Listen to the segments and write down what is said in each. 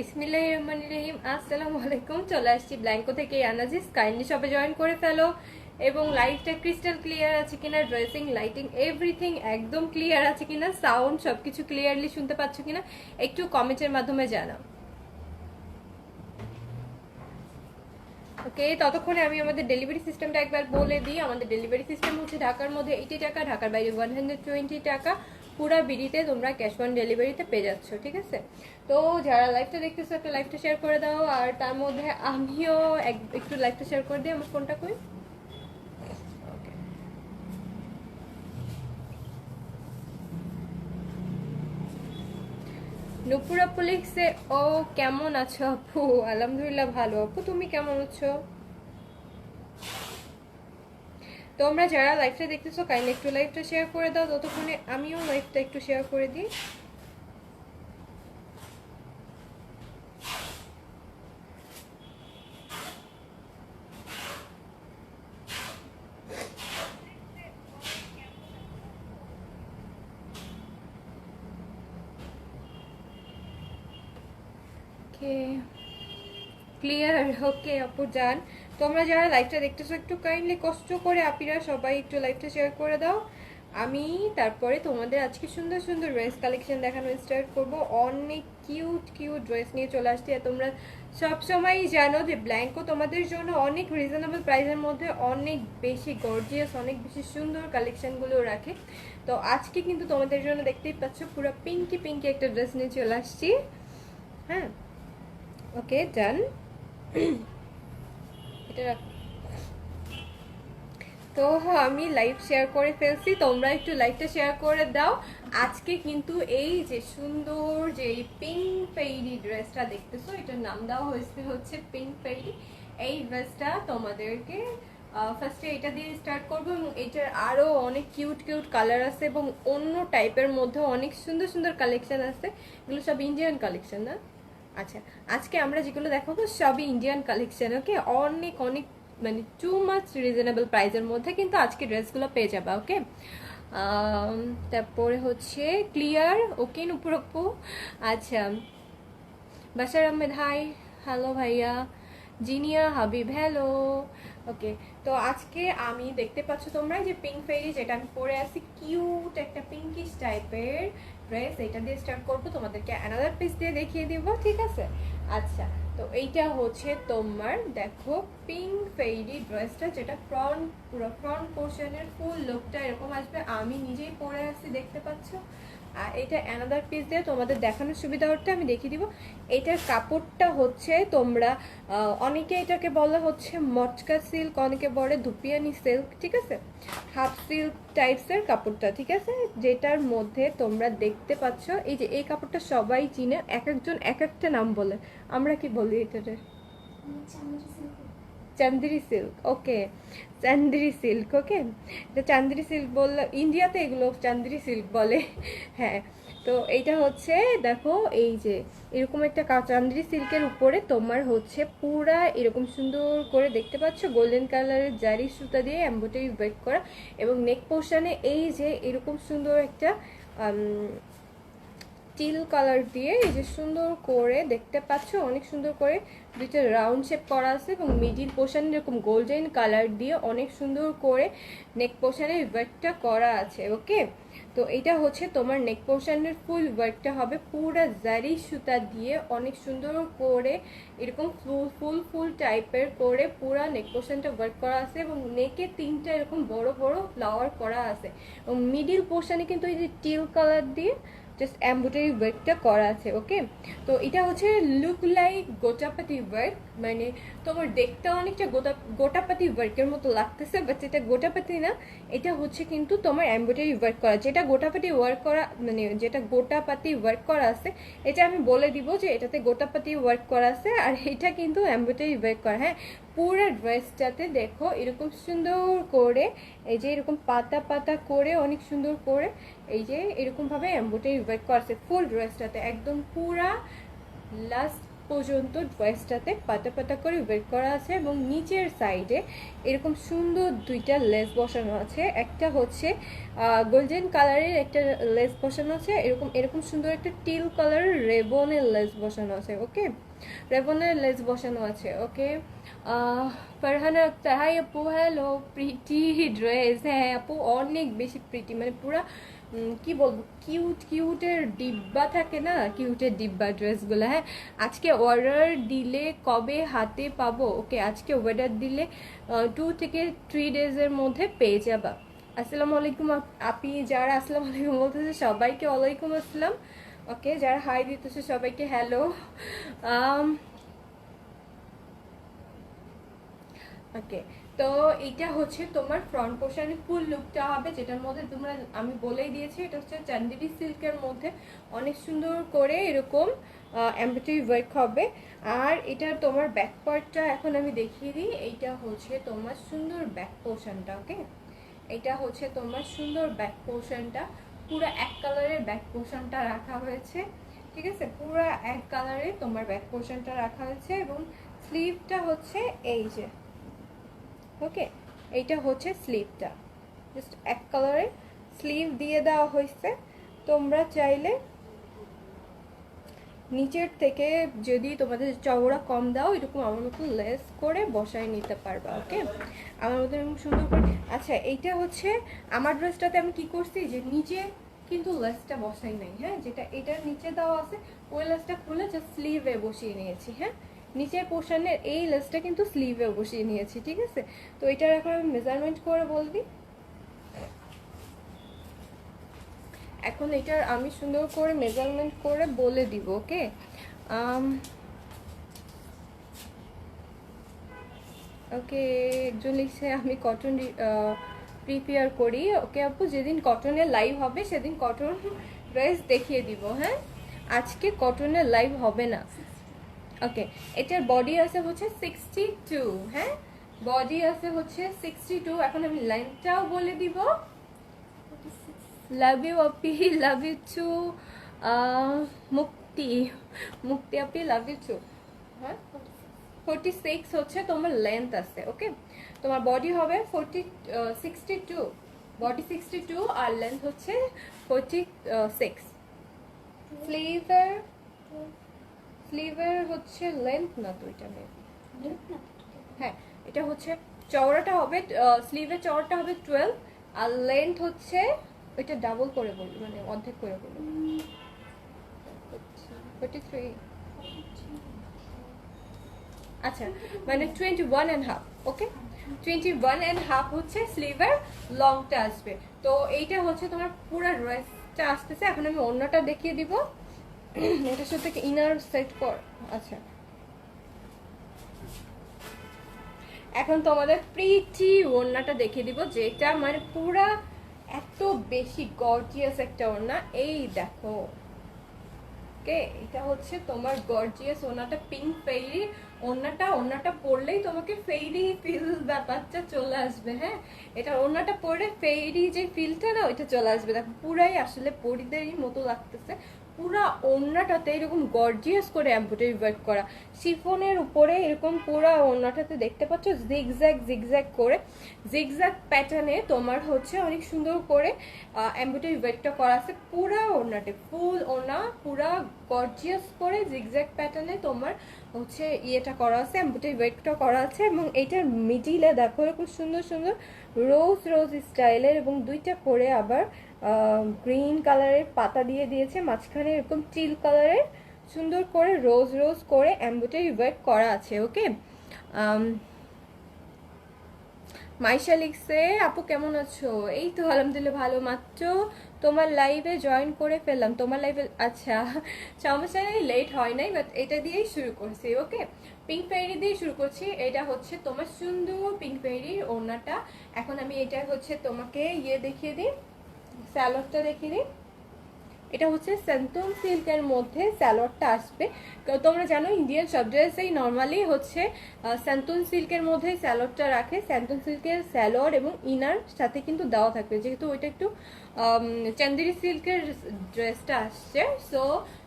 বিসমিল্লাহির রহমানির রহিম। আসসালামু আলাইকুম। চলে আসছি ব্ল্যাঙ্কো থেকে আনাজিস। কাইন্ডলি সবাই জয়েন করে ফেলো। এবং লাইটটা ক্রিস্টাল ক্লিয়ার আছে কিনা, ড্রেসিং, লাইটিং, এভরিথিং একদম ক্লিয়ার আছে কিনা, সাউন্ড সবকিছু ক্লিয়ারলি শুনতে পাচ্ছ কিনা একটু কমেন্টের মাধ্যমে জানাও। ওকে, ততক্ষণে আমি আমাদের ডেলিভারি সিস্টেমটা একবার বলে দিই। আমাদের ডেলিভারি সিস্টেম হচ্ছে ঢাকার মধ্যে 80 টাকা, ঢাকার বাইরে 120 টাকা। পুরা বিডিতে তোমরা ক্যাশ অন ডেলিভারিতে পেয়ে যাচ্ছ, ঠিক আছে? তো যারা লাইভটা দেখতেছো একটা লাইভটা শেয়ার করে দাও। আর তার মধ্যে আমিও একটু লাইভটা শেয়ার করে দিই। আমার ফোনটা কই? ওকে, নুপুর আপু লিখছে, ও কেমন আছো আপু? আলহামদুলিল্লাহ ভালো আপু, তুমি কেমন আছো? তোমরা যারা লাইভটা দেখতেছো কাইন্ডলি একটু লাইভটা শেয়ার করে দাও, ততক্ষণে আমিও লাইভটা একটু শেয়ার করে দিই। ওকে, ক্লিয়ার। ওকে আপু যান, তোমরা যারা লাইভটা দেখতেছো একটু কাইন্ডলি কষ্ট করে আপিরা সবাই একটু লাইভটা শেয়ার করে দাও। আমি তারপরে তোমাদের আজকে সুন্দর সুন্দর ড্রেস কালেকশন দেখানো স্টার্ট করব। অনেক কিউট কিউট ড্রেস নিয়ে চলে আসছি। আর তোমরা সবসময়ই জানো যে ব্ল্যাঙ্কো তোমাদের জন্য অনেক রিজনেবল প্রাইসের মধ্যে অনেক বেশি গর্জিয়াস, অনেক বেশি সুন্দর কালেকশনগুলো রাখে। তো আজকে কিন্তু তোমাদের জন্য দেখতেই পাচ্ছ পুরো পিঙ্কি পিঙ্কি একটা ড্রেস নিয়ে চলে আসছি। হ্যাঁ, ওকে ডান। এটা রাখো। তো আমি লাইভ শেয়ার করে ফেলছি, তোমরা একটু লাইভটা শেয়ার করে দাও। আজকে কিন্তু এই যে সুন্দর যে পিঙ্ক ফেইরি ড্রেসটা দেখতেছো, এটার নাম দেওয়া হয়েছে হচ্ছে পিঙ্ক ফেইরি। এই ড্রেসটা তোমাদেরকে ফার্স্টে এটা দিয়ে স্টার্ট করবো। এবং এটার আরও অনেক কিউট কিউট কালার আছে এবং অন্য টাইপের মধ্যে অনেক সুন্দর সুন্দর কালেকশন আছে। এগুলো সব ইন্ডিয়ান কালেকশন না? আচ্ছা, আজকে আমরা যেগুলো দেখাবো সবই ইন্ডিয়ান কালেকশন। ওকে, অনেক অনেক মানে টু মাচ রিজনেবল প্রাইসের মধ্যে কিন্তু আজকে ড্রেসগুলো পেয়ে যাবা। ওকে, তারপরে হচ্ছে ক্লিয়ার। ওকে নুপুর আপু। আচ্ছা, বাশার আহমেদ হাই, হ্যালো ভাইয়া। জিনিয়া হাবিব হ্যালো। ওকে, তো আজকে আমি দেখতে পাচ্ছ তোমরা যে পিঙ্ক ফেরি যেটা আমি পরে আছি, কিউট একটা পিঙ্কিশ টাইপের ড্রেস। এটা দিয়ে স্টার্ট করবো, তোমাদেরকে অ্যানাদার পিস দিয়ে দেখিয়ে দিব, ঠিক আছে? আচ্ছা, তো এইটা হচ্ছে তোমার দেখো পিঙ্ক ফেরি ড্রেসটা, যেটা ফ্রন্ট পুরো ফ্রন্ট পোর্শনের ফুল লুকটা এরকম আসবে। আমি নিজেই পরে আছি, দেখতে পাচ্ছ। আর এটা অ্যানাদার পিস দিয়ে তোমাদের দেখানোর সুবিধা হচ্ছে আমি দেখিয়ে দিব। এটার কাপড়টা হচ্ছে তোমরা অনেকে এটাকে বলা হচ্ছে মটকা সিল্ক, অনেকে বলে ধুপিয়ানি সিল্ক, ঠিক আছে? হাফ সিল্ক টাইপসের কাপড়টা, ঠিক আছে? যেটার মধ্যে তোমরা দেখতে পাচ্ছ এই যে এই কাপড়টা সবাই চিনে, এক একজন এক একটা নাম বলে। আমরা কি বলি এটাতে? চান্দেরি সিল্ক। ওকে, চান্দেরি সিল্ক। ওকে, তো চান্দেরি সিল্ক বললে ইন্ডিয়াতে এগুলো চান্দেরি সিল্ক বলে। হ্যাঁ, তো এইটা হচ্ছে দেখো এই যে এরকম একটা চান্দেরি সিল্কের উপরে তোমার হচ্ছে পুরা এরকম সুন্দর করে দেখতে পাচ্ছ গোল্ডেন কালারের জারি সুতা দিয়ে এমব্রয়ডারি ওয়ার্ক করা। এবং নেক পোর্শনে এই যে এরকম সুন্দর একটা টিল কালার দিয়ে এই যে সুন্দর করে দেখতে পাচ্ছ, অনেক সুন্দর করে দুইটা রাউন্ড শেপ করা আছে। এবং মিডিল পোর্শন এরকম গোল্ডেন কালার দিয়ে অনেক সুন্দর করে নেক পোর্শনের ওয়ার্কটা করা আছে। ওকে, তো এটা হচ্ছে তোমার নেক পোর্শনের ফুল ওয়ার্কটা হবে পুরা জারি সুতা দিয়ে অনেক সুন্দর করে এরকম ফুল ফুল ফুল টাইপের করে পুরা নেক পোর্শনটা ওয়ার্ক করা আছে। এবং নেকে তিনটা এরকম বড় বড় ফ্লাওয়ার করা আছে। এবং মিডিল পোর্শনে কিন্তু এই যে টিল কালার দিয়ে জাস্ট এমব্রয়ডারি ওয়ার্কটা করা আছে। ওকে, তো এটা হচ্ছে লুক লাইক গোটাপাতি ওয়ার্ক, মানে তোমার দেখতে অনেকটা গোটাপাতি ওয়ার্কের মতো লাগতেছে, বাট এটা গোটাপাতি না, এটা হচ্ছে কিন্তু তোমার এমব্রয়ডারি ওয়ার্ক করা। যেটা গোটাপাতি ওয়ার্ক করা মানে যেটা গোটাপাতি ওয়ার্ক করা আছে, এটা আমি বলে দিব যে এটাতে গোটাপাতি ওয়ার্ক করা আছে, আর এটা কিন্তু এমব্রয়ডারি ওয়ার্ক করা। হ্যাঁ, পুরো ড্রেসটাতে দেখো এরকম সুন্দর করে এই যে এরকম পাতা পাতা করে অনেক সুন্দর করে এই যে এরকম ভাবে এমব্রয়ডারি ওয়ার্ক করা আছে ফুল ড্রেসটাতে, একদম পুরা লাস্ট পর্যন্ত ড্রেসটাতে পাতা পাতা করে ওয়েট করা আছে এবং নিচের সাইডে এরকম সুন্দর দুইটা লেস বসানো আছে। একটা হচ্ছে গোল্ডেন কালারের একটা লেস বসানো আছে, এরকম এরকম সুন্দর একটা টিল কালারের রেবনের লেস বসানো আছে। ওকে, রেবনের লেস বসানো আছে। ওকে, ফারহানা আক্তার, হাই আপু, হ্যালো। প্রিটি ড্রেস, হ্যাঁ আপু অনেক বেশি প্রিটি, মানে পুরা কি বলবো, কিউট কিউটের ডিব্বা থাকে না, কিউটের ডিব্বা ড্রেসগুলো। হ্যাঁ, আজকে অর্ডার দিলে কবে হাতে পাবো? ওকে, আজকে অর্ডার দিলে 2 থেকে 3 ডেজের মধ্যে পেয়ে যাবা। আসসালামু আলাইকুম আপি, যারা আসসালামু আলাইকুম বলতেছে সবাইকে ওয়ালাইকুম আসসালাম। ওকে, যারা হাই দিতেছে সবাইকে হ্যালো। ওকে, তো এটা হচ্ছে তোমার ফ্রন্ট পোর্শনে ফুল লুকটা হবে, যেটার মধ্যে তোমরা আমি বলেই দিয়েছি এটা হচ্ছে চান্দেরি সিল্কের মধ্যে অনেক সুন্দর করে এরকম এমব্রয়ডারি ওয়ার্ক হবে। আর এটা তোমার ব্যাক পার্টটা এখন আমি দেখিয়ে দিই। এইটা হচ্ছে তোমার সুন্দর ব্যাক পোর্শনটা। ওকে, এটা হচ্ছে তোমার সুন্দর ব্যাক পোর্শনটা, পুরো এক কালারের ব্যাক পোর্শনটা রাখা হয়েছে। ঠিক আছে, পুরো এক কালারে তোমার ব্যাক পোর্শনটা রাখা হয়েছে এবং স্লিভটা হচ্ছে এই যে। ওকে, এইটা হচ্ছে স্লিভটা, জাস্ট এক কালারের স্লিভ দিয়ে দেওয়া হয়েছে। তোমরা চাইলে নিচের থেকে যদি তোমাদের চওড়া কম দাও, এরকম আমার মতো লেস করে বসায় নিতে পারবা। ওকে, আমার মতো এরকম সুন্দর করে। আচ্ছা, এইটা হচ্ছে আমার ড্রেসটাতে আমি কি করছি, যে নিচে কিন্তু লেসটা বসাই নাই। হ্যাঁ, যেটা এটার নিচে দেওয়া আছে ওই লেসটা খুলে জাস্ট স্লিভে বসিয়ে নিয়েছি। হ্যাঁ, নিচের পোর্শনের এই লেসটা কিন্তু স্লিভে বসিয়ে নিয়েছি। ঠিক আছে, তো এটার এখন আমি মেজারমেন্ট করে বলবি। এখন এটার আমি সুন্দর করে মেজারমেন্ট করে বলে দিব। ওকে, ওকে, একজন লিখছে আমি কটন প্রিপেয়ার করি। ওকে আপু, যেদিন কটনের লাইভ হবে সেদিন কটন ড্রেস দেখিয়ে দিব। হ্যাঁ, আজকে কটনের লাইভ হবে না। ওকে, এটার বডি আছে হচ্ছে 62। হ্যাঁ, বডি আছে হচ্ছে 62। এখন আমি লেন্থটাও বলে দিব। Love you Api, love you two. মুক্তি, মুক্তি আপি, লাভ ইউ টু। হ্যাঁ, 46 হচ্ছে তোমার লেন্থ আছে। ওকে, তোমার বডি হবে 62, বডি 62 আর লেন্থ হচ্ছে 46। স্লিভের স্লিভের হচ্ছে লেন্থ না তো এটা মেবি। হ্যাঁ, এটা হচ্ছে চওড়াটা হবে, স্লিভের চওড়াটা হবে 12 আর লেন্থ হচ্ছে এটা ডাবল করে বলি, মানে অর্ধেক করে বলি 43। আচ্ছা, মানে 21.5। ওকে, 21.5 হচ্ছে স্লিভের লংটা আসবে। তো এইটা হচ্ছে তোমার পুরো ড্রেসটা আসতেছে। এখন আমি অন্যটা দেখিয়ে দিব, এটার সাথে ইনার সেট কর। আচ্ছা, এখন তোমাদের প্রিটি ওড়নাটা দেখিয়ে দিব, যেটা মানে পুরা এত বেশি গর্জিয়াস একটা ওড়না। এই দেখো, ওকে, এটা হচ্ছে তোমার গর্জিয়াস ওড়নাটা, পিঙ্ক ফেরি ওড়নাটা। ওড়নাটা পরলেই তোমাকে ফেরি ফিল ব্যাপারটা চলে আসবে। হ্যাঁ, এটা ওড়নাটা পরে ফেরি যে ফিলটা না ওইটা চলে আসবে। দেখো, পুরাই আসলে পরিদেরই মতো লাগতেছে। পুরা ওড়নাটাতে এরকম গর্জিয়াস করে এমব্রয়ডারি ওয়ার্ক করা, শিফনের উপরে এরকম পুরা ওড়নাটাতে দেখতে পাচ্ছ জিগজ্যাগ জিগজ্যাগ করে, জিগজ্যাগ প্যাটার্নে তোমার হচ্ছে অনেক সুন্দর করে এমব্রয়ডারি ওয়ার্কটা করা আছে পুরা ওড়নাতে। ফুল ওড়না পুরা গর্জিয়াস করে জিগজ্যাগ প্যাটার্নে তোমার হচ্ছে ইয়েটা করা আছে, এমব্রয়ডারি ওয়ার্কটা করা আছে। এবং এটার মিডিলে দেখো এরকম সুন্দর সুন্দর রোজ রোজ স্টাইলের এবং দুইটা করে আবার গ্রিন কালারের পাতা দিয়ে দিয়েছে, মাঝখানে এরকম টিল কালারের সুন্দর করে রোজ রোজ করে এমব্রয়ডারি ওয়ার্ক করা আছে। ওকে, মাইশা লিখছে আপু কেমন আছো? এই তো আলহামদুলিল্লাহ ভালো, মাত্র তোমার লাইভে জয়েন করে ফেললাম। তোমার লাইভে, আচ্ছা সমস্যা নেই, লেট হয় নাই, বাট এটা দিয়েই শুরু করছি। ওকে, পিঙ্ক ফেরি দিয়ে শুরু করছি। এটা হচ্ছে তোমার সুন্দর পিঙ্ক ফেরির ওড়নাটা। এখন আমি এটা হচ্ছে তোমাকে ইয়ে দেখিয়ে দিই, স্যালোডটা দেখিয়ে দিই। এটা হচ্ছে স্যান্টন সিল্কের মধ্যে স্যালোয়ারটা আসবে। তোমরা জানো ইন্ডিয়ান সব ড্রেসেই নর্মালি হচ্ছে স্যান্টন সিল্কের মধ্যেই স্যালোয়ারটা রাখে। স্যান্টন সিল্কের স্যালোয়ার এবং ইনার সাথে কিন্তু দেওয়া থাকবে, যেহেতু ওইটা একটু চান্দেরি সিল্কের ড্রেসটা আসছে, সো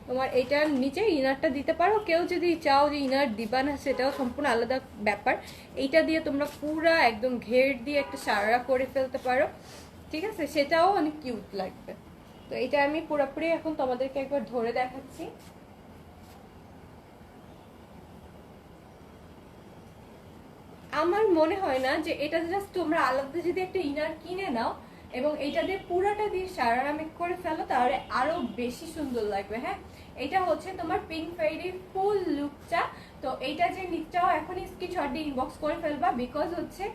তোমার এইটার নিচে ইনারটা দিতে পারো। কেউ যদি চাও যে ইনার দিবা না, সেটাও সম্পূর্ণ আলাদা ব্যাপার। এইটা দিয়ে তোমরা পুরা একদম ঘের দিয়ে একটা সারা করে ফেলতে পারো, ঠিক আছে, সেটাও অনেক কিউট লাগবে। তো এটা আমি পুরোপুরি এখন তোমাদেরকে একবার ধরে দেখাচ্ছি। আমার মনে হয় না যে এটা জাস্ট তোমরা আলাদা যদি একটা ইনার কিনে নাও এবং এইটা দিয়ে পুরাটা দিয়ে সারারা মেক করে ফেলো, তাহলে আরো বেশি সুন্দর লাগবে। হ্যাঁ, এটা হচ্ছে তোমার পিঙ্ক ফেরি ফুল লুকটা। তো এইটা যে নিচটাও এখনই স্ক্রিনশট দিয়ে ইনবক্স করে ফেলবা, বিকজ হচ্ছে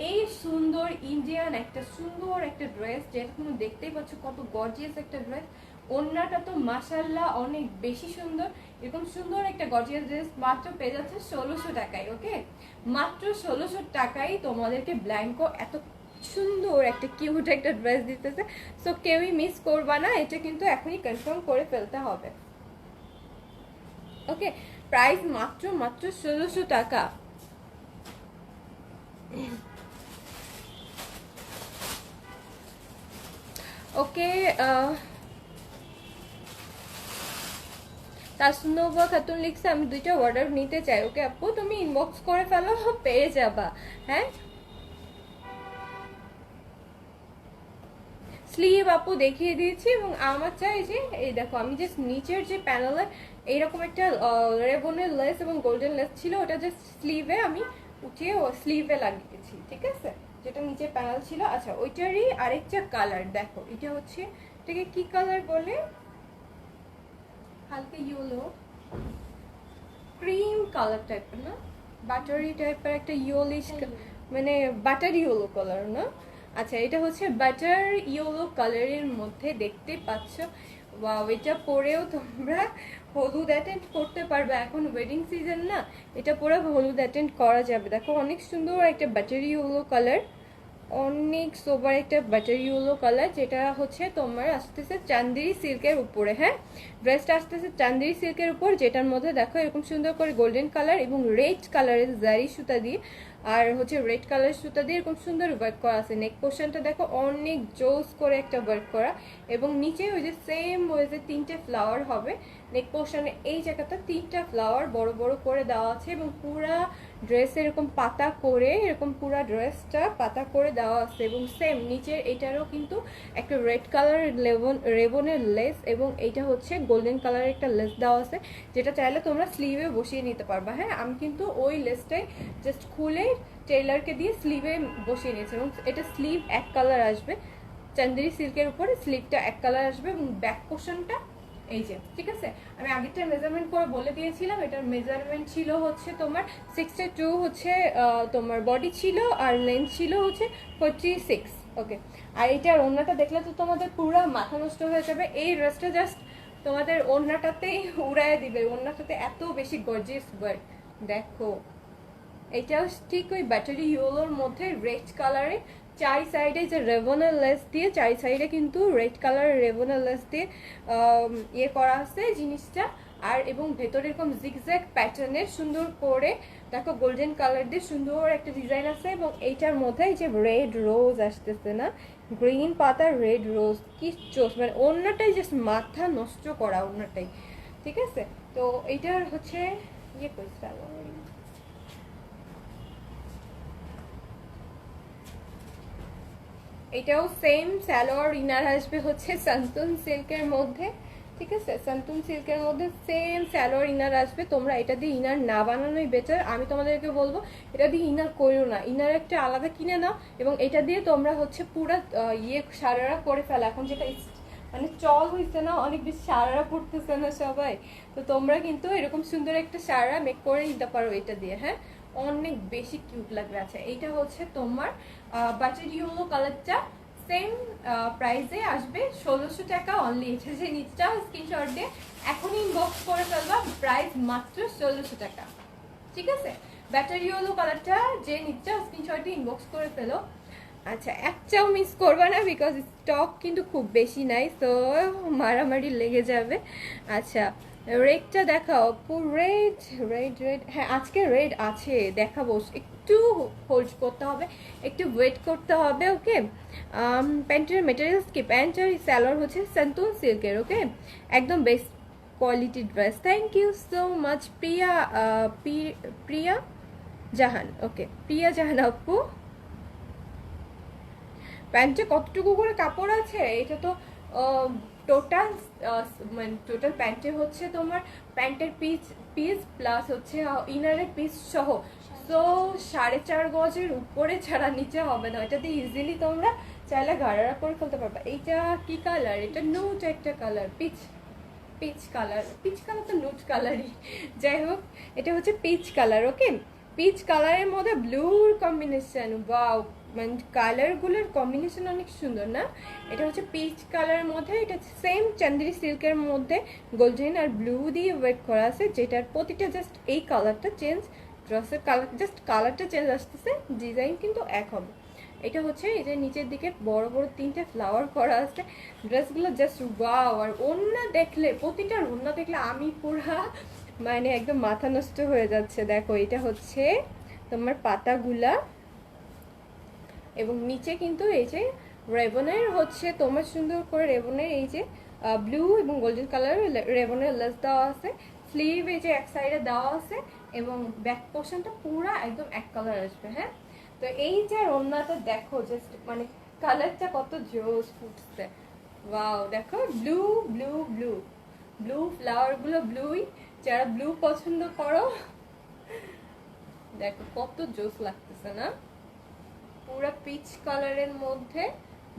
এই সুন্দর ইন্ডিয়ান একটা সুন্দর একটা ড্রেস, যেটা তুমি দেখতেই পাচ্ছ কত গর্জিয়াস একটা ড্রেস। ওড়নাটা তো মাশাআল্লাহ অনেক বেশি সুন্দর। এরকম সুন্দর একটা গর্জিয়াস ড্রেস মাত্র পেয়ে যাচ্ছে 1600 টাকায়। ওকে, মাত্র 1600 টাকায় তোমাদেরকে ব্ল্যাঙ্কো এত সুন্দর একটা কিউট একটা ড্রেস দিতেছে। সো কেউই মিস করবা না, এটা কিন্তু এখনই কনফার্ম করে ফেলতে হবে। ওকে, প্রাইস মাত্র 1600 টাকা। ওকে, তাসনুবা খাতুন লিখছে আমি দুইটা অর্ডার নিতে চাই। ওকে আপু, তুমি ইনবক্স করে ফেলো, পেয়ে যাবা। হ্যাঁ, স্লিভ আপু দেখিয়ে দিয়েছি। এবং আমার চাই যে এই দেখো, আমি জাস্ট নিচের যে প্যানেলে এইরকম একটা রেবনের লেস এবং গোল্ডেন লেস ছিল, ওটা জাস্ট স্লিভে আমি উঠিয়ে স্লিভে লাগিয়েছি, ঠিক আছে, যেটা নিচের প্যানেল ছিল। আচ্ছা, ওইটারই আরেকটা কালার দেখো, এটা হচ্ছে এটাকে কি কালার বলে, হালকা ইয়েলো ক্রিম কালার টাইপের না, বাটারি টাইপের একটা ইয়েলিশ, মানে বাটার ইয়েলো কালার না। আচ্ছা, এটা হচ্ছে বাটার ইয়েলো কালারের মধ্যে দেখতে পাচ্ছ। ওয়াও, এটা পরেও তোমরা হলুদ অ্যাটেন্ড করতে পারবে, এখন ওয়েডিং সিজন না, এটা পরে হলুদ অ্যাটেন্ড করা যাবে। দেখো অনেক সুন্দর একটা বাটার ইয়েলো কালার, অনেক সোবার একটা বাটার ইয়েলো কালার, যেটা হচ্ছে তোমার আসতেছে চান্দেরি সিল্কের উপরে। হ্যাঁ, ড্রেসটা আসতেছে চান্দেরি সিল্কের উপর, যেটার মধ্যে দেখো এরকম সুন্দর করে গোল্ডেন কালার এবং রেড কালারের জারি সুতা দিয়ে, আর হচ্ছে রেড কালার সুতা দিয়ে এরকম সুন্দর ওয়ার্ক করা আছে। নেক পোর্শনটা দেখো অনেক জোস করে একটা ওয়ার্ক করা, এবং নিচে ওই যে সেম ওই যে 3টে ফ্লাওয়ার হবে নেক পোর্শনে, এই জায়গাটা 3টা ফ্লাওয়ার বড় বড় করে দেওয়া আছে, এবং পুরা ড্রেস এরকম পাতা করে, এরকম পুরা ড্রেসটা পাতা করে দেওয়া আছে। এবং সেম নিচের এটারও কিন্তু একটা রেড কালার রেবনের লেস, এবং এইটা হচ্ছে গোল্ডেন কালারের একটা লেস দেওয়া আছে, যেটা চাইলে তোমরা স্লিভে বসিয়ে নিতে পারবা। হ্যাঁ, আমি কিন্তু ওই লেসটাই জাস্ট খুলে টেইলারকে দিয়ে স্লিভে বসিয়ে নিয়েছি, এবং এটা স্লিভ এক কালার আসবে, চান্দেরি সিল্কের উপরে স্লিভটা এক কালার আসবে, এবং ব্যাক পোর্শনটা এই যে, ঠিক আছে। আমি আগেরটা মেজারমেন্ট করে বলে দিয়েছিলাম, এটার মেজারমেন্ট ছিল হচ্ছে তোমার 62 হচ্ছে তোমার বডি ছিল, আর লেন্থ ছিল হচ্ছে 46। ওকে, আর এটার ওড়নাটা দেখলে তো তোমাদের পুরো মাথা নষ্ট হয়ে যাবে। এই ড্রেসটা জাস্ট তোমাদের ওড়নাটাতেই উড়ায় দিবে, ওড়নাটাতে এত বেশি গর্জিয়াস ওয়ার্ক। দেখো এটাও ঠিক ওই ব্যাটারি ইয়েলোর মধ্যে রেড কালারে, চারি সাইডে যে রেভনের লেস দিয়ে, চারি সাইডে কিন্তু রেড কালারের রেভনের লেস দিয়ে ইয়ে করা আছে জিনিসটা। আর এবং ভেতরে এরকম জিগজ্যাগ প্যাটার্নের সুন্দর করে দেখো গোল্ডেন কালার দিয়ে সুন্দর একটা ডিজাইন আছে, এবং এইটার মধ্যে যে রেড রোজ আসতেছে না, গ্রিন পাতা রেড রোজ, কি চোস, মানে অন্যটাই জাস্ট মাথা নষ্ট করা অন্যটাই, ঠিক আছে। তো এইটার হচ্ছে ইয়ে করছে, এটাও সেম সালোয়ার ইনার আসবে হচ্ছে সান্তন সিল্কের মধ্যে, ঠিক আছে, সান্তন সিল্কের মধ্যে সেম সালোয়ার ইনার আসবে। তোমরা এটা দিয়ে ইনার না বানানোই বেটার, আমি তোমাদেরকে বলবো এটা দিয়ে ইনার করো না, ইনার একটা আলাদা কিনে নাও, এবং এটা দিয়ে তোমরা হচ্ছে পুরো ইয়ে সারারা করে ফেলা। এখন যেটা মানে চল হইছে না, অনেক বেশি সারারা পড়তেছে না সবাই, তো তোমরা কিন্তু এরকম সুন্দর একটা সারা মেক করে নিতে পারো এটা দিয়ে। হ্যাঁ, অনেক বেশি কিউট লাগবে। আচ্ছা, এইটা হচ্ছে তোমার বাটার ইয়েলো কালারটা, সেম প্রাইসে আসবে 1600 টাকা অনলি। এটা যে নিচটা স্ক্রিনশট দিয়ে এখনই ইনবক্স করে ফেলবা, প্রাইস মাত্র 1600 টাকা, ঠিক আছে। ব্যাটার ইয়েলো কালারটা যে নিচটা স্ক্রিনশট দিয়ে ইনবক্স করে ফেলো। আচ্ছা, একটাও মিস করবা না, বিকজ স্টক কিন্তু খুব বেশি নাই, তো মারামারি লেগে যাবে। আচ্ছা, রেডটা দেখাও আপু। রেড রেড রেড, হ্যাঁ আজকে রেড আছে, দেখাবো। একটু হোল্ড করতে হবে, একটু ওয়েট করতে হবে। ওকে, প্যান্টের মেটেরিয়ালস কি, প্যান্ট আর স্যালোয়ার হচ্ছে সান্তুন সিল্কের। ওকে, একদম best quality dress. Thank you so much Priya, Priya Jahan. Okay, Priya Jahan আপু। প্যান্টে কতটুকু করে কাপড় আছে, এটা তো টোটাল, মানে টোটাল প্যান্টে হচ্ছে তোমার প্যান্টের পিস পিস প্লাস হচ্ছে ইনারের পিস সহ, তো 4.5 গজের উপরে ছাড়া নিচে হবে না। এটাতে ইজিলি তোমরা চাইলে গাড়ারা করে ফেলতে পারবা। এইটা কি কালার, এটা নুট একটা colour, peach peach colour, peach colour তো নুট কালারই, যাই হোক এটা হচ্ছে পিচ কালার। ওকে, পিচ কালারের মধ্যে ব্লুর কম্বিনেশন, ওয়াও, মানে কালারগুলোর কম্বিনেশন অনেক সুন্দর না। এটা হচ্ছে পিচ কালারের মধ্যে, এটা সেম চান্দেরি সিল্কের মধ্যে গোল্ডেন আর ব্লু দিয়ে ওয়েট করা আছে, যেটার প্রতিটা জাস্ট এই কালারটা চেঞ্জ, ড্রেসের কালার জাস্ট কালারটা চেঞ্জ আসতেছে, ডিজাইন কিন্তু এক হবে। এটা হচ্ছে এই যে নিচের দিকে বড় বড় 3টে ফ্লাওয়ার করা আছে, ড্রেসগুলো জাস্ট ওয়াও। আর ওড়না দেখলে, প্রতিটার ওড়না দেখলে আমি পুরা মানে একদম মাথা নষ্ট হয়ে যাচ্ছে। দেখো এটা হচ্ছে তোমার পাতাগুলা, এবং নিচে কিন্তু এই যে রেবনের হচ্ছে তোমার সুন্দর করে রেবনের এই যে ব্লু এবং গোল্ডেন কালার রেবনের লেস দেওয়া আছে, স্লিভ এই যে এক সাইডে দেওয়া আছে, এবং ব্যাক পোর্শনটা পুরা একদম এক কালার আসবে। হ্যাঁ, তো এই যে ওড়নাটা দেখো, জাস্ট মানে কালারটা কত জোস ফুটছে, ওয়াও। দেখো blue blue blue blue, flower গুলো ব্লুই, যারা ব্লু পছন্দ করো দেখো কত জোস লাগতেছে না, পুরো পিচ কালারের মধ্যে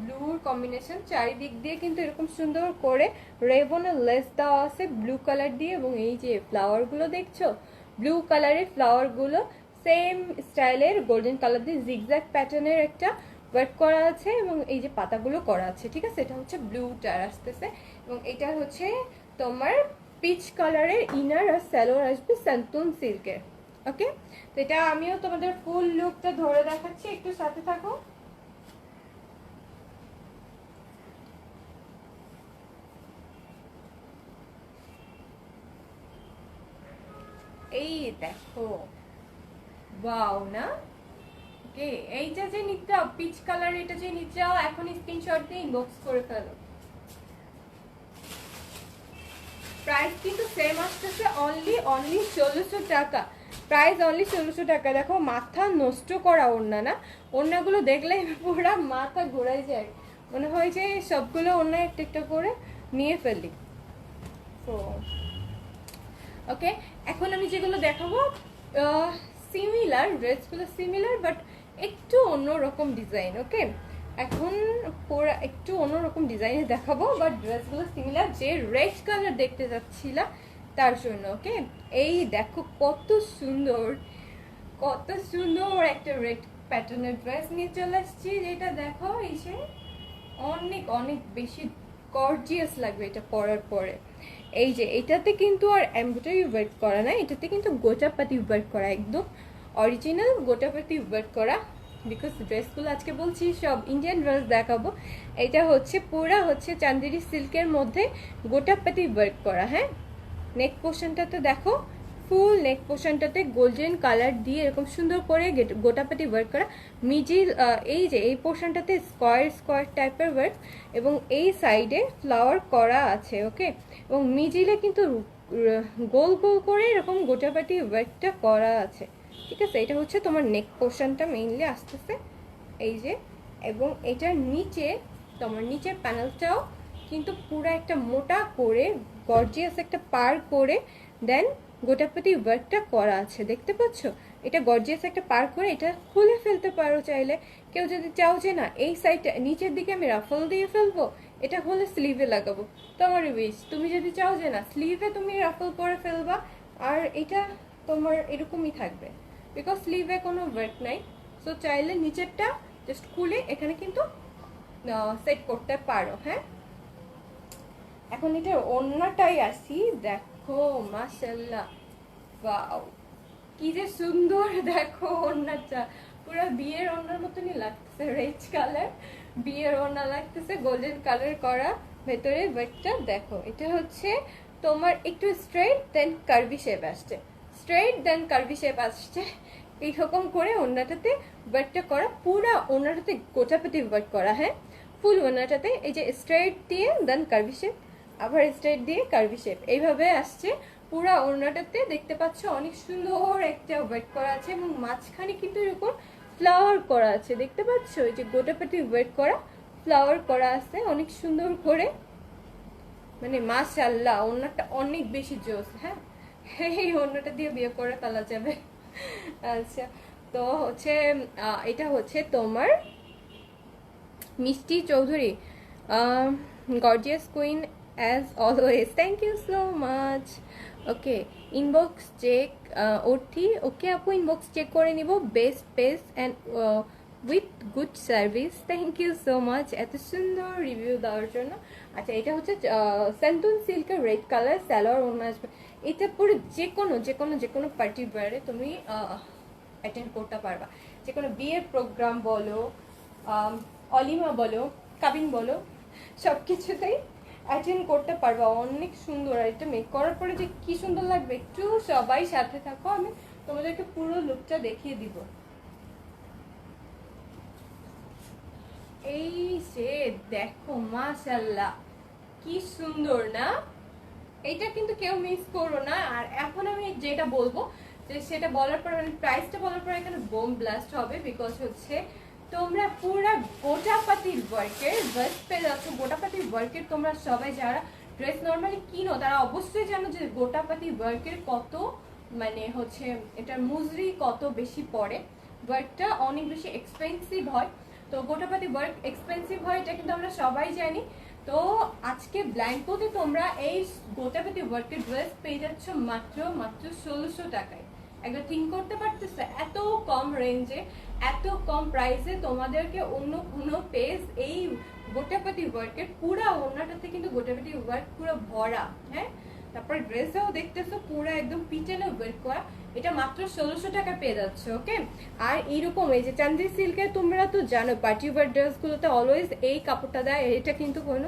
ব্লুর কম্বিনেশন, চারিদিক দিয়ে কিন্তু এরকম সুন্দর করে রেবনের লেস দেওয়া আছে ব্লু কালার দিয়ে, এবং এই যে ফ্লাওয়ার গুলো দেখছো, ব্লু কালারের ফ্লাওয়ার গুলো সেম স্টাইলের গোল্ডেন কালার দিয়ে জিগজ্যাগ প্যাটার্নের একটা ওয়ার্ক করা আছে, এবং এই যে পাতাগুলো করা আছে। ঠিক আছে, এটা হচ্ছে ব্লুটার আসতেছে, এবং এটা হচ্ছে তোমার পিচ কালারের ইনার আর স্যালোয়ার আসবে সান্তুন সিল্কের। ওকে, তো এটা আমিও তোমাদের ফুল লুকটা ধরে দেখাচ্ছি, একটু সাথে থাকো। এই দেখো, ওয়াও না। ওকে, এইটা যে নিতে পিচ কালার, এটা যে নিতে চাও এখন স্ক্রিনশট দিয়ে ইনবক্স করে ফেলো। প্রাইস কিন্তু সেম আসতেছে, অনলি 1600 টাকা, প্রাইস অনলি 1600 টাকা। দেখো মাথা নষ্ট করা ওড়না না, ওড়নাগুলো দেখলে পুরো মাথা ঘোরাই যায়, মনে হয় যে সবগুলো ওড়না একটা একটা করে নিয়ে ফেলি। তো ওকে, এখন আমি যেগুলো দেখাবো সিমিলার, ড্রেসগুলো সিমিলার বাট একটু অন্যরকম ডিজাইন। ওকে, এখন পুরো একটু অন্যরকম ডিজাইনে দেখাবো, বাট ড্রেসগুলো সিমিলার, যে রেড কালার দেখতে যাচ্ছিলাম তার জন্য। ওকে, এই দেখো কত সুন্দর, কত সুন্দর একটা রেড প্যাটার্নের ড্রেস নিয়ে চলে আসছি, যেটা দেখো এসে অনেক অনেক বেশি গর্জিয়াস লাগবে এটা পরার পরে। এই যে এটাতে কিন্তু আর এমব্রয়ডারি ওয়ার্ক করা না, এটাতে কিন্তু গোটাপাতি ওয়ার্ক করা, একদম অরিজিনাল গোটাপাতি ওয়ার্ক করা, বিকজ ড্রেসগুলো আজকে বলছি সব ইন্ডিয়ান ড্রেস দেখাবো। এটা হচ্ছে পুরা হচ্ছে চান্দেরি সিল্কের মধ্যে গোটাপাতি ওয়ার্ক করা। হ্যাঁ, নেক পোর্শনটাতে দেখো, ফুল নেক পোর্শনটাতে গোল্ডেন কালার দিয়ে এরকম সুন্দর করে গোটাপাতি ওয়ার্ক করা, মিডিল এই যে এই পোর্শনটাতে স্কোয়ার স্কোয়ার টাইপের ওয়ার্ক, এবং এই সাইডে ফ্লাওয়ার করা আছে। ওকে, এবং মিডিলে কিন্তু গোল গোল করে এরকম গোটাপাতি ওয়ার্কটা করা আছে। ঠিক আছে, এটা হচ্ছে তোমার নেক পোর্শনটা মেইনলি আসতেছে এই যে, এবং এটার নিচে তোমার নিচের প্যানেলটাও কিন্তু পুরো একটা মোটা করে গর্জিয়াস একটা পার করে দেন গোটাপতি ওয়ার্কটা করা আছে, দেখতে পাচ্ছ? এটা গর্জিয়াস একটা পার করে এটা খুলে ফেলতে পারো চাইলে। কেউ যদি চাও যে না এই সাইডটা নিচের দিকে আমি রাফল দিয়ে ফেলবো, এটা হলে স্লিভে লাগাবো, তোমার উইশ। তুমি যদি চাও যে না স্লিভে তুমি রাফল করে ফেলবা, আর এটা তোমার এরকমই থাকবে, বিকজ স্লিভে কোনো ওয়ার্ক নাই, সো চাইলে নিচেরটা জাস্ট খুলে এখানে কিন্তু সেট করতে পারো। হ্যাঁ, এখন এটা ওড়নাটাই আসি, দেখো মাশাআল্লাহ, ওয়াও কি যে সুন্দর, দেখো ওড়নাটা পুরো বিয়ের ওড়নার মতনই লাগতেছে, রেড কালার বিয়ের ওড়না লাগতেছে, গোল্ডেন কালার করা। ভেতরে ওয়ার্কটা দেখো, এটা হচ্ছে তোমার একটু স্ট্রেট দেন কার্ভি শেপ আসছে, স্ট্রেট দেন কার্ভি শেপ আসছে, এইরকম করে ওড়নাটাতে ওয়ার্কটা করা, পুরা ওড়নাটাতে গোটাপাতি ওয়ার্ক করা। হ্যাঁ, ফুল ওড়নাটাতে এই যে স্ট্রেট দিয়ে দেন কার্ভি শেপ, আবার স্ট্রেট দিয়ে কার্ভি শেপ, এইভাবে আসছে পুরা ওড়নাটাতে। দেখতে পাচ্ছ অনেক সুন্দর একটা ওয়ার্ক করা আছে এবং মাঝখানে কিন্তু এরকম ফ্লাওয়ার করা আছে, দেখতে পাচ্ছ এই যে গোটাপাতি ওয়ার্ক করা, ফ্লাওয়ার করা আছে অনেক সুন্দর করে, মানে মাশাআল্লাহ ওড়নাটা অনেক বেশি জোস। হ্যাঁ, এই ওড়নাটা দিয়ে বিয়ে করে ফেলা যাবে। আচ্ছা, তো হচ্ছে এটা হচ্ছে তোমার Mishti Chowdhury, gorgeous queen as always, thank you so much. Okay, inbox check Arthi, okay আপু ইনবক্স চেক করে নিব, best pace and with good service, thank you so much এত সুন্দর রিভিউ দেওয়ার জন্য। আচ্ছা, এটা হচ্ছে স্যান্টুন সিল্কের রেড কালার স্যালোয়ার ওড়না আসবে, এটা পুরো যে কোনো পার্টি ওয়্যারে তুমি অ্যাটেন্ড করতে পারবা, যে কোনো বিয়ের প্রোগ্রাম বলো, অলিমা বলো, কাবিন বলো, সব কিছুতেই অ্যাটেন্ড করতে পারবা, অনেক সুন্দর। আর এটা মেক করার পরে যে কি সুন্দর লাগবে, একটু সবাই সাথে থাকো, আমি তোমাদেরকে পুরো লুকটা দেখিয়ে দিব। এই যে দেখো মাশাআল্লাহ কি সুন্দর না, এইটা কিন্তু কেউ মিস করো না। আর এখন আমি যেটা বলবো যে সেটা বলার পর মানে প্রাইসটা বলার পর এখানে বোম ব্লাস্ট হবে, বিকজ হচ্ছে তোমরা পুরা গোটাপাতির ওয়ার্কের ড্রেস পেয়ে যাচ্ছ, গোটাপাতির ওয়ার্কের তোমরা সবাই যারা ড্রেস নর্মালি কিনো তারা অবশ্যই জানো যে গোটাপাতি ওয়ার্কের কত মানে হচ্ছে এটার মজুরি কত বেশি পড়ে, ওয়ার্কটা অনেক বেশি এক্সপেন্সিভ হয়। তো গোটাপাতি ওয়ার্ক এক্সপেন্সিভ হয় এটা কিন্তু আমরা সবাই জানি। তো আজকে ব্ল্যাঙ্কোতে তোমরা এই গোটাপাতি ওয়ার্কের ড্রেস পেয়ে যাচ্ছ মাত্র 1600 টাকায়। একবার থিঙ্ক করতে পারতেছে এত কম রেঞ্জে, এত কম প্রাইসে তোমাদেরকে অন্য কোনো পেজ এই গোটাপাতি ওয়ার্কের পুরা ওড়নাটাতে কিন্তু গোটাপাতি ওয়ার্ক পুরো ভরা। হ্যাঁ, তারপর ড্রেসেও দেখতেছো পুরো একদম পিছনে ওয়ার্ক করা, এটা মাত্র 1600 টাকা পেয়ে যাচ্ছে। ওকে, আর এইরকম এই যে চান্দি সিল্কের তোমরা তো জানো পার্টি ওয়ার ড্রেসগুলোতে অলওয়েজ এই কাপড়টা দেয়, এটা কিন্তু কোনো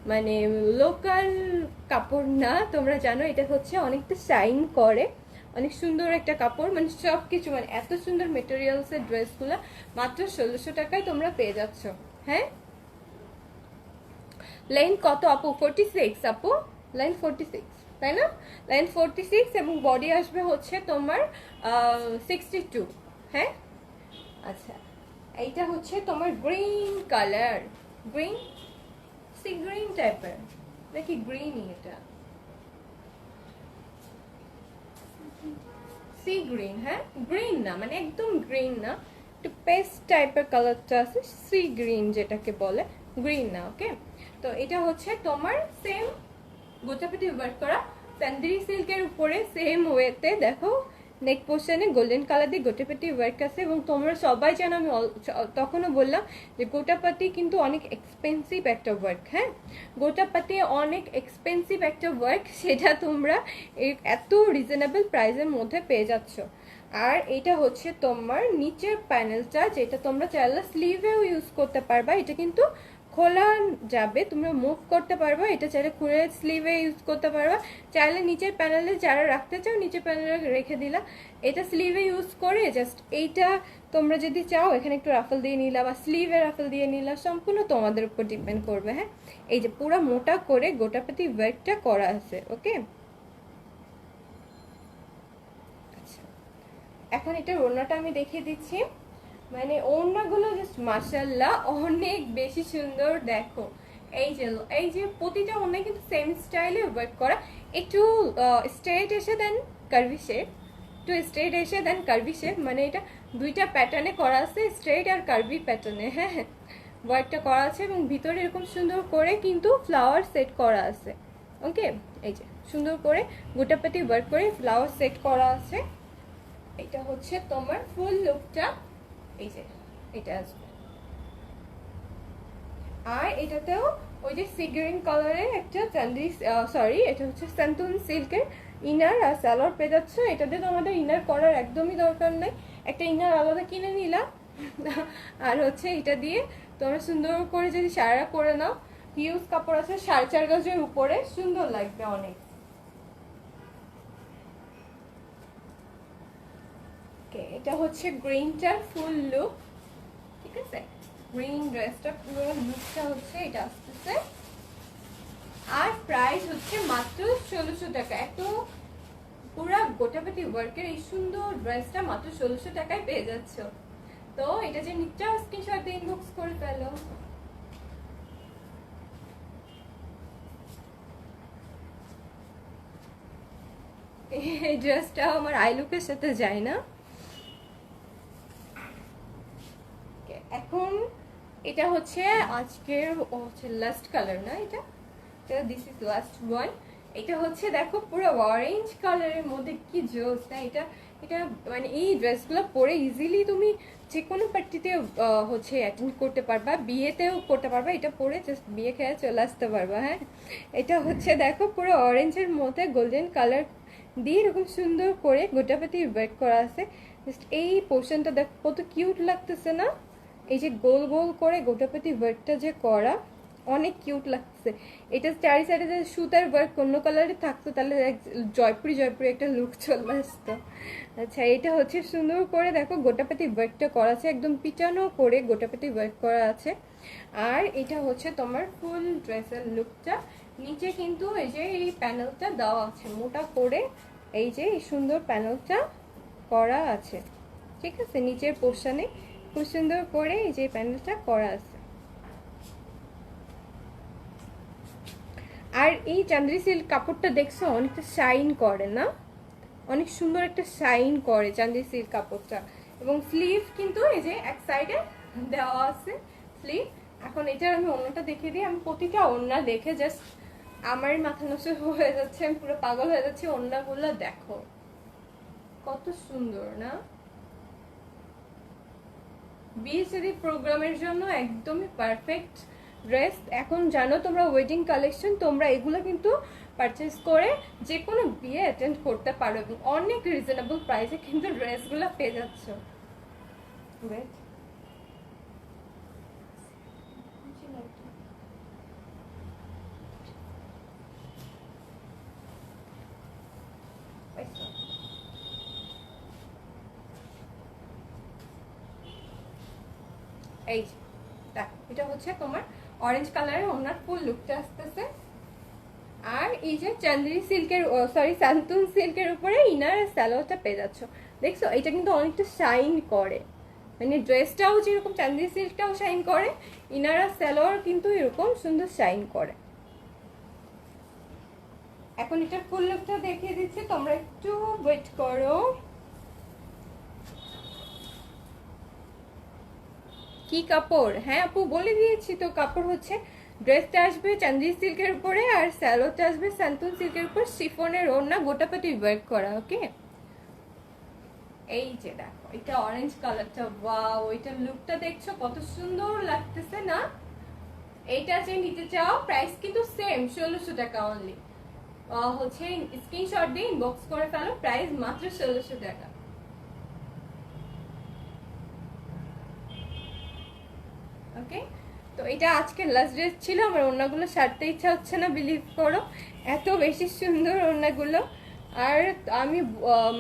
মানে লোকাল কাপড় না, তোমরা জানো এটা হচ্ছে অনেকটা শাইন করে, অনেক সুন্দর একটা কাপড়, মানে সব কিছু মানে এত সুন্দর মেটেরিয়ালসের ড্রেসগুলো মাত্র 1600 টাকায় তোমরা পেয়ে যাচ্ছ। হ্যাঁ, লাইন কত আপু? 46 আপু, লাইন 46 তাই না? লাইন 46 এবং বডি আসবে হচ্ছে তোমার 62। হ্যাঁ, আচ্ছা, এইটা হচ্ছে তোমার green colour, green sea green টাইপের নাকি গ্রিনই, এটা সি গ্রিন। হ্যাঁ, গ্রিন না মানে একদম গ্রিন না, একটু পেস্ট টাইপের কালারটা আছে, সি গ্রিন যেটাকে বলে, গ্রিন না। ওকে, তো এটা হচ্ছে তোমার সেম গোটাপাতি ওয়ার্ক করা চান্দেরি সিল্কের উপরে সেম ওয়েতে দেখো নেক পোর্শনে গোল্ডেন কালার দিয়ে গোটাপাতি ওয়ার্ক আছে। এবং তোমরা সবাই জানো আমি তখনও বললাম যে গোটাপাতি কিন্তু অনেক এক্সপেন্সিভ একটা ওয়ার্ক। হ্যাঁ, গোটাপাতি অনেক এক্সপেন্সিভ একটা ওয়ার্ক, সেটা তোমরা এত রিজনেবল প্রাইসের মধ্যে পেয়ে যাচ্ছ। আর এটা হচ্ছে তোমার নিচের প্যানেলটা, যেটা তোমরা চাইলে স্লিভেও ইউজ করতে পারবা, এটা কিন্তু খোলা যাবে, তোমরা মুভ করতে পারবা, এটা চাইলে খুলে স্লিভে ইউজ করতে পারবা, চাইলে নিচের প্যানেলে যারা রাখতে চাও নিচের প্যানেলে রেখে দিলা, এটা স্লিভে ইউজ করে জাস্ট এইটা তোমরা যদি চাও এখানে একটু রাফল দিয়ে নিলা বা স্লিভে রাফল দিয়ে নিলা, সম্পূর্ণ তোমাদের উপর ডিপেন্ড করবে। হ্যাঁ, এই যে পুরো মোটা করে গোটাপাতি ওয়ার্কটা করা আছে। ওকে, আচ্ছা, এখন এটা ওড়নাটা আমি দেখিয়ে দিচ্ছি, মানে ওড়নাগুলো জাস্ট মাশাআল্লাহ অনেক বেশি সুন্দর। দেখো এই যে প্রতিটা ওড়না কিন্তু সেম স্টাইলে ওয়ার্ক করা, একটু স্ট্রেট এসে দেন কার্ভি শেপ, একটু স্ট্রেট এসে দেন কার্ভি শেপ, মানে এটা দুইটা প্যাটার্নে করা আছে, স্ট্রেট আর কার্ভি প্যাটার্নে। হ্যাঁ, ওয়ার্কটা করা আছে এবং ভিতরে এরকম সুন্দর করে কিন্তু ফ্লাওয়ার সেট করা আছে। ওকে, এই যে সুন্দর করে গোটাপাতি ওয়ার্ক করে ফ্লাওয়ার সেট করা আছে। এটা হচ্ছে তোমার ফুল লুকটা, এই যে এটা আসবে। আর এটাতেও ওই যে সি গ্রিন কালারের একটা চান্দি, সরি এটা হচ্ছে স্যান্টুন সিল্কের ইনার আর সালোয়ার পেয়ে যাচ্ছে। এটাতে তোমাদের ইনার করার একদমই দরকার নাই, একটা ইনার আলাদা কিনে নিলা আর হচ্ছে এটা দিয়ে তোমরা সুন্দর করে যদি সারা করে নাও, হিউজ কাপড় আছে 4.5 গজের উপরে, সুন্দর লাগবে অনেক। এটা হচ্ছে গ্রিনটার ফুল লুক, ঠিক আছে? গ্রিন ড্রেসটা পুরো লুকটা হচ্ছে এটা আসতেছে। আর প্রাইস হচ্ছে মাত্র 1600 টাকা। এত পুরা গোটাপাতি ওয়ার্কের এই সুন্দর ড্রেসটা মাত্র 1600 টাকায় পেয়ে যাচ্ছ। তো এটা যে নিচটা স্ক্রিনশট দিয়ে ইনবক্স করে ফেলো। এই ড্রেসটা আমার আই লুকের সাথে যায় না। এখন এটা হচ্ছে আজকের হচ্ছে লাস্ট কালার না, এটা দিস ইজ লাস্ট ওয়ান। এটা হচ্ছে দেখো পুরো অরেঞ্জ কালারের মধ্যে, কি জোস না এটা। এটা মানে এই ড্রেসগুলো পরে ইজিলি তুমি যে কোনো পার্টিতে হচ্ছে অ্যাটেন্ড করতে পারবা, বিয়েতেও করতে পারবা। এটা পরে জাস্ট বিয়ে খেয়ে চলে আসতে পারবা। হ্যাঁ, এটা হচ্ছে দেখো পুরো অরেঞ্জের মধ্যে গোল্ডেন কালার দিয়ে এরকম সুন্দর করে গোটাপাতি ওয়ার্ক করা আছে। জাস্ট এই পোর্শনটা দেখো কত কিউট লাগতেছে না। এই যে গোল গোল করে গোটাপাতি ওয়ার্কটা যে করা, অনেক কিউট লাগছে। এটা চারি সাইডে যে সুতার ওয়ার্ক অন্য কালারে থাকতো তাহলে জয়পুরি জয়পুরি একটা লুক চলে আসতো। আচ্ছা, এটা হচ্ছে সুন্দর করে দেখো গোটাপাতি ওয়ার্কটা করা আছে, একদম পিটানো করে গোটাপাতি ওয়ার্ক করা আছে। আর এটা হচ্ছে তোমার ফুল ড্রেসের লুকটা। নিচে কিন্তু এই যে এই প্যানেলটা দেওয়া আছে মোটা করে, এই যে এই সুন্দর প্যানেলটা করা আছে, ঠিক আছে? নিচের পোর্শনে খুব সুন্দর করে এই যে প্যানেলটা করা আছে। আর এই চান্দেরি সিল্ক কাপড়টা দেখছো অনেকটা শাইন করে না, অনেক সুন্দর একটা শাইন করে চান্দেরি সিল্ক কাপড়টা। এবং স্লিভ কিন্তু এই যে এক সাইডে দেওয়া আছে স্লিভ। এখন এটার আমি ওড়নাটা দেখিয়ে দিই। আমি প্রতিটা ওড়না দেখে জাস্ট আমার মাথা নষ্ট হয়ে যাচ্ছে, আমি পুরো পাগল হয়ে যাচ্ছি। ওড়নাগুলো দেখো কত সুন্দর না, বিয়ে শাদী প্রোগ্রামের জন্য একদমই পারফেক্ট ড্রেস। এখন জানো তোমরা ওয়েডিং কালেকশন, তোমরা এগুলো কিন্তু পারচেস করে যে কোনো বিয়ে অ্যাটেন্ড করতে পারো এবং অনেক রিজনেবল প্রাইসে কিন্তু ড্রেসগুলো পেয়ে যাচ্ছ। এই এটা হচ্ছে তোমার অরেঞ্জ কালারের ওনার ফুল লুকটা আসতেছে। আর এই যে চান্দেরি সিল্কের সরি সান্তুন সিল্কের উপরে ইনার স্যালোয়ারটা পেয়ে যাচ্ছ। দেখছো এটা কিন্তু অনেকটা শাইন করে, মানে ড্রেসটাও যেরকম চান্দেরি সিল্কটাও শাইন করে, ইনার আর স্যালোয়ার কিন্তু এরকম সুন্দর শাইন করে। এখন এটা ফুল লুকটা দেখিয়ে দিচ্ছি, তোমরা একটু ওয়েট করো। কি কাপড়? হ্যাঁ আপু বলে দিয়েছি তো, কাপড় হচ্ছে ড্রেসটা আসবে চান্দেরি সিল্কের উপরে আর স্যালোটা আসবে সান্তুন সিল্কের উপর, শিফনের ওড়না গোটাপাটি ওয়ার্ক করা। ওকে, এই যে দেখো এটা অরেঞ্জ কালারটা, ওয়াও এটার লুকটা দেখছো কত সুন্দর লাগতেছে না। এইটা যে নিতে চাও প্রাইস কিন্তু সেম 1600 টাকা অনলি। হচ্ছে স্ক্রিনশট দিয়ে ইনবক্স করে ফেলো, প্রাইস মাত্র 1600 টাকা। ওকে, তো এটা আজকে লাস্ট ড্রেস ছিল। আমার ওড়নাগুলো সারতে ইচ্ছা হচ্ছে না, বিলিভ করো এত বেশি সুন্দর ওড়নাগুলো। আর আমি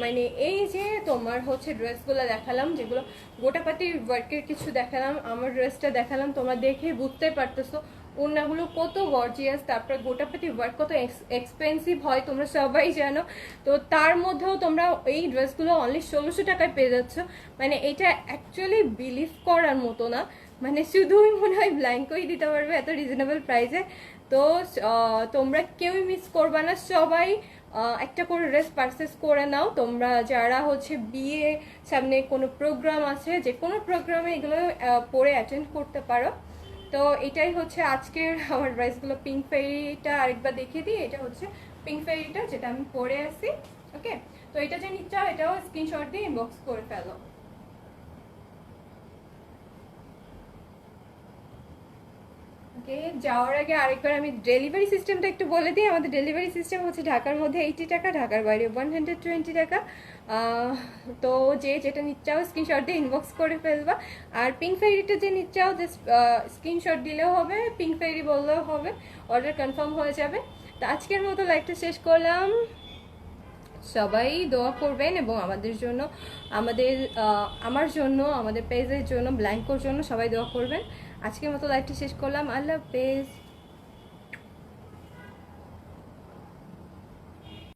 মানে এই যে তোমার হচ্ছে ড্রেসগুলো দেখালাম, যেগুলো গোটাপাতি ওয়ার্কের কিছু দেখালাম, আমার ড্রেসটা দেখালাম, তোমরা দেখে বুঝতে পারতেছো ওড়নাগুলো কত গর্জিয়াস, তারপরে গোটাপাতি ওয়ার্ক কত এক্সপেন্সিভ হয় তোমরা সবাই জানো। তো তার মধ্যেও তোমরা এই ড্রেসগুলো অনলি 1600 টাকায় পেয়ে যাচ্ছ। মানে এটা অ্যাকচুয়ালি বিলিভ করার মতো না, মানে শুধুই মনে হয় ব্ল্যাঙ্কই দিতে পারবে এত রিজনেবল প্রাইসে। তো তোমরা কেউই মিস করবা না, সবাই একটা করে ড্রেস পারচেস করে নাও। তোমরা যারা হচ্ছে বিয়ে সামনে কোনো প্রোগ্রাম আছে, যে কোনো প্রোগ্রামে এগুলো পরে অ্যাটেন্ড করতে পারো। তো এটাই হচ্ছে আজকের আমার ড্রেসগুলো। পিঙ্ক ফেরিটা আরেকবার দেখিয়ে দিই, এটা হচ্ছে পিঙ্ক ফেরিটা যেটা আমি পরে আসি। ওকে, তো এটা যে নিচ্ছ এটাও স্ক্রিনশট দিয়ে ইনবক্স করে ফেলো। ওকে, যাওয়ার আগে আরেকবার আমি ডেলিভারি সিস্টেমটা একটু বলে দিই। আমাদের ডেলিভারি সিস্টেম হচ্ছে ঢাকার মধ্যে 80 টাকা, ঢাকার বাইরে 120 টাকা। তো যে যেটা নিতে চাও স্ক্রিনশট দিয়ে ইনবক্স করে ফেলবা। আর পিঙ্ক ফেরিটা যে নিতে চাও জাস্ট স্ক্রিনশট দিলেও হবে, পিঙ্ক ফেরি বললেও হবে, অর্ডার কনফার্ম হয়ে যাবে। তো আজকের মতো লাইভটা শেষ করলাম। সবাই দোয়া করবেন এবং আমাদের জন্য, আমাদের আমার জন্য, আমাদের পেজের জন্য, ব্ল্যাঙ্কোর জন্য সবাই দোয়া করবেন। আজকের মতো লাইভটি শেষ করলাম। আল্লাহ হাফেজ।